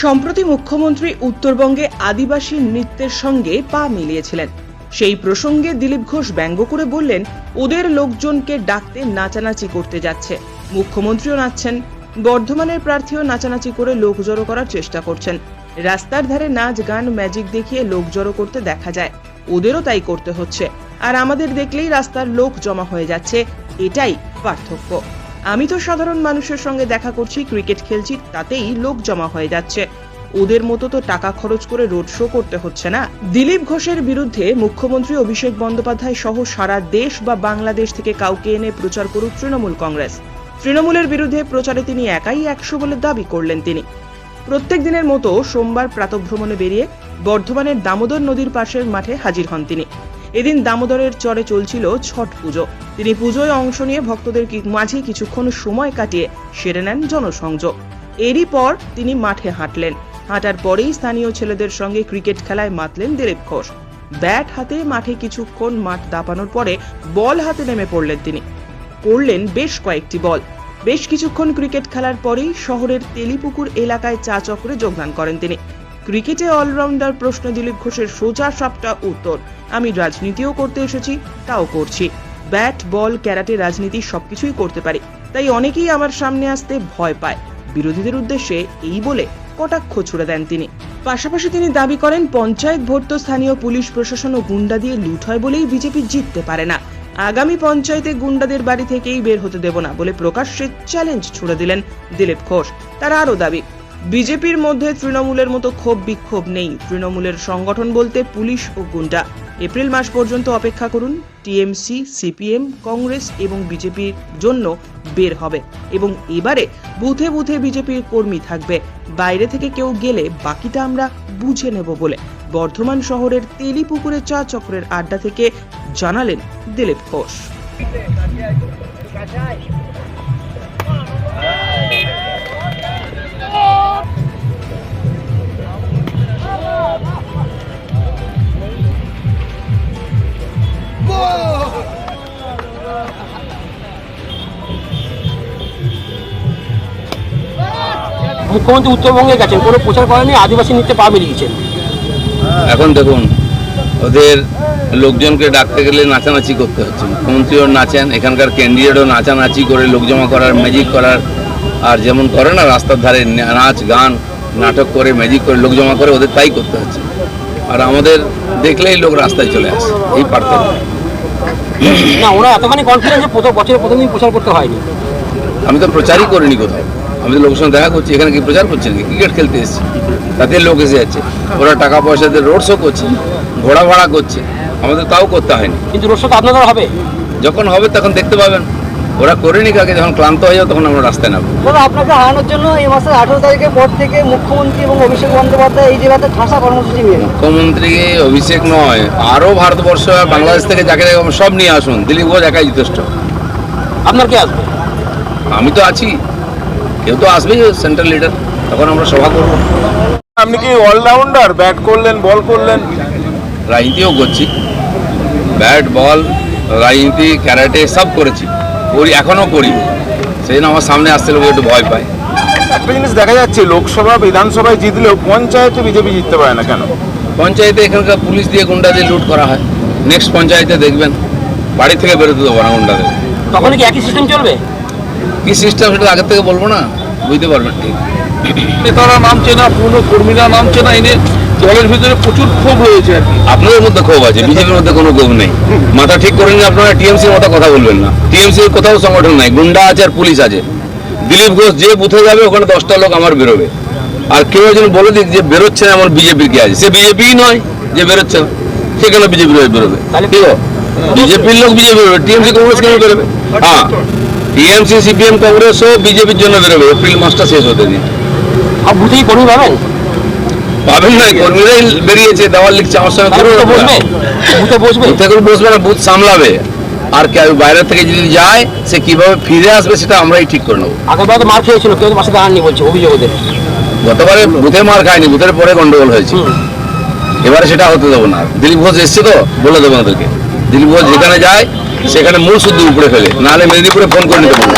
সম্প্রতি মুখ্যমন্ত্রী উত্তরবঙ্গে আদিবাসী নৃত্যের সঙ্গে পা মিলিয়েছিলেন। সেই প্রসঙ্গে দিলীপ ঘোষ ব্যঙ্গ করে বললেন, ওদের লোকজনকে ডাকতে নাচানাচি করতে যাচ্ছে। মুখ্যমন্ত্রীও নাচছেন, বর্ধমানের প্রার্থীও নাচানাচি করে লোক জড়ো করার চেষ্টা করছেন। রাস্তার ধারে নাচ গান ম্যাজিক দেখিয়ে লোক জড়ো করতে দেখা যায়, ওদেরও তাই করতে হচ্ছে। আর আমাদের দেখলেই রাস্তার লোক জমা হয়ে যাচ্ছে, এটাই পার্থক্য। আমি তো সাধারণ মানুষের সঙ্গে দেখা করছি, ক্রিকেট খেলছি, তাতেই লোক জমা হয়ে যাচ্ছে। ওদের মতো তো টাকা খরচ করে রোড শো করতে হচ্ছে না। দিলীপ ঘোষের বিরুদ্ধে মুখ্যমন্ত্রী অভিষেক বন্দ্যোপাধ্যায় সহ সারা দেশ বা বাংলাদেশ থেকে কাউকে এনে প্রচার করুক তৃণমূল কংগ্রেস। তৃণমূলের বিরুদ্ধে প্রচারে তিনি একাই 100 বলে দাবি করলেন তিনি। প্রত্যেক দিনের মতো সোমবার প্রাতঃভ্রমণে বেরিয়ে বর্ধমানের দামোদর নদীর পাশের মাঠে হাজির হন তিনি। এদিন দামোদরের চরে চলছিল ছট পুজো। তিনি পুজোয় অংশ নিয়ে ভক্তদের মাঝে কিছুক্ষণ সময় কাটিয়ে সেরে নেন জনসংযোগ। এরই পর তিনি মাঠে হাঁটলেন। হাঁটার পরেই স্থানীয় ছেলেদের সঙ্গে ক্রিকেট খেলায় মাতলেন দিলীপ ঘোষ। ব্যাট হাতে মাঠে কিছুক্ষণ মাঠ দাপানোর পরে বল হাতে নেমে পড়লেন তিনি। করলেন বেশ কয়েকটি বল। বেশ কিছুক্ষণ ক্রিকেট খেলার পরেই শহরের তেলিপুকুর এলাকায় চা চক্রে যোগদান করেন তিনি। ক্রিকেটে অলরাউন্ডার প্রশ্ন দিলীপ ঘোষের সোজা সাপটা উত্তর, আমি রাজনীতিও করতে এসেছি, তাও করছি। ব্যাট বল ক্যারাটে রাজনীতি সবকিছুই করতে পারি, তাই অনেকেই আমার সামনে আসতে ভয় পায়। বিরোধীদের উদ্দেশ্যে এই বলে কটাক্ষ ছুড়ে দেন তিনি। পাশাপাশি তিনি দাবি করেন, পঞ্চায়েত ভোট তো স্থানীয় পুলিশ প্রশাসন ও গুন্ডা দিয়ে লুট হয় বলেই বিজেপি জিততে পারে না। আগামী পঞ্চায়েতে গুন্ডাদের বাড়ি থেকেই বের হতে দেব না বলে প্রকাশ্যে চ্যালেঞ্জ ছুড়ে দিলেন দিলীপ ঘোষ। তার আরও দাবি, বিজেপির মধ্যে তৃণমূলের মতো ক্ষোভ বিক্ষোভ নেই। তৃণমূলের সংগঠন বলতে পুলিশ ও গুন্ডা। এপ্রিল মাস পর্যন্ত অপেক্ষা করুন। টিএমসি, সিপিএম, কংগ্রেস এবং বিজেপির জন্য বের হবে এবং এবারে বুথে বুথে বিজেপির কর্মী থাকবে। বাইরে থেকে কেউ গেলে বাকিটা আমরা বুঝে নেব বলে বর্ধমান শহরের তেলিপুকুরে চা চক্রের আড্ডা থেকে জানালেন দিলীপ ঘোষ। মুখ্যমন্ত্রী উত্তরবঙ্গে গেছেন, কোনো প্রচার করেনি, আদিবাসী নৃত্যে পা মিলিয়েছেন। এখন দেখুন, ওদের লোকজনকে ডাকতে গেলে নাচানাচি করতে হচ্ছে। মুখ্যমন্ত্রীও নাচেন, এখানকার ক্যান্ডিডেটও নাচানাচি করে লোক জমা করার, ম্যাজিক করার, আর যেমন করে না রাস্তার ধারে নাচ গান নাটক করে ম্যাজিক করে লোক জমা করে, ওদের তাই করতে হচ্ছে। আর আমাদের দেখলেই লোক রাস্তায় চলে আসে, এই পার্থক্য। না, ওরা এতখানি কনফিডেন্স যে বছরের প্রথম দিন প্রচার করতে হয়নি। আমি তো প্রচারই করিনি কোথাও। আমি তো লোকের সঙ্গে দেখা করছি, এখানে কি প্রচার করছে নাকি? ক্রিকেট খেলতে এসেছি, তাতে লোক এসে যাচ্ছে। ওরা টাকা পয়সা দিয়ে রোড শো করছে, ঘোড়া ভাড়া করছে, আমাদের তাও করতে হয়নি। কিন্তু রোড শো তো আপনাদের হবে, যখন হবে তখন দেখতে পাবেন। ওরা করেনি কাকে, যখন ক্লান্ত হয়ে যাবে তখন আমরা রাস্তায় নামবো। আপনাকে হারানোর জন্য এই মাসের 18 তারিখের পর থেকে মুখ্যমন্ত্রী এবং অভিষেক বন্দ্যোপাধ্যায় এই জেলাতে ঠাসা কর্মসূচি নিয়ে। মুখ্যমন্ত্রী অভিষেক নয়, আরও ভারতবর্ষ বাংলাদেশ থেকে যাকে সব নিয়ে আসুন। দিলীপ ঘোষ একাই যথেষ্ট। আপনার কে আসবে? আমি তো আছি, কেউ তো আসবেই, সেন্ট্রাল লিডার। তখন আমরা সভা করব। আপনি কি অলরাউন্ডার? ব্যাট করলেন, বল করলেন, রাজনীতিও করছি, ব্যাট বল রাজনীতি ক্যারাটে সব করেছি, করি, এখনও করি। সেই জন্য আমার সামনে আসতে লোক একটু ভয় পায়। একটা জিনিস দেখা যাচ্ছে, লোকসভা বিধানসভায় জিতলেও পঞ্চায়েতে বিজেপি জিততে পারে না কেন? পঞ্চায়েতে এখানকার পুলিশ দিয়ে গুন্ডা দিয়ে লুট করা হয়। নেক্সট পঞ্চায়েতে দেখবেন বাড়ি থেকে বেরোতে দেবো না গুন্ডাদের। তখন কি একই সিস্টেম চলবে? কি সিস্টেম সেটা আগের থেকে বলবো না, বুঝতে পারবেন। ঠিক, নেতারা নামছে না, পুরনো কর্মীরা নামছে না, এনে দলের ভিতরে প্রচুর ক্ষোভ রয়েছে আর কি। আপনাদের মধ্যে ক্ষোভ আছে, বিজেপির মধ্যে কোনো ক্ষোভ নেই। মাথা ঠিক করেন, আপনারা টিএমসির মতো কথা বলবেন না। টিএমসির কোথাও সংগঠন নাই, গুন্ডা আছে আর পুলিশ আছে। দিলীপ ঘোষ যে বুথে যাবে ওখানে 10টা লোক আমার বেরোবে। আর কেউ একজন বলে দিক যে বেরোচ্ছে না, আমার বিজেপির কে আছে, সে বিজেপিই নয় যে বেরোচ্ছে না, সেখানে বিজেপির হয়ে বেরোবে। বিজেপির লোক বিজেপি বেরোবে, টিএমসি কংগ্রেস কেন বেরোবে? হ্যাঁ, টিএমসি সিপিএম কংগ্রেসও বিজেপির জন্য বেরোবে এপ্রিল মাসটা শেষ হতে দিন। আর বুথেই কর্মী পাবেন? পাবেন না, কর্মীরাই বেরিয়েছে, দেওয়াল লিখছে আমার সঙ্গে। বুথে বসবে না, বুথ সামলাবে। আর বাইরে থেকে যদি যায় সে কিভাবে ফিরে আসবে সেটা আমরাই ঠিক করে নেবো। আগেরবার তো মার খেয়েছিল, কেউ পাশে দাঁড়াননি বলছে অভিযোগ ওদের। গতবারে বুথে মার খায়নি, বুথের পরে গন্ডগোল হয়েছে। এবারে সেটা হতে দেবো না। দিলীপ ঘোষ এসছে তো বলে দেবো ওদেরকে, দিলীপ ঘোষ যেখানে যায় সেখানে মূল শুদ্ধ উপরে ফেলে, নাহলে মেদিনীপুরে ফোন করে নিতে বলবো।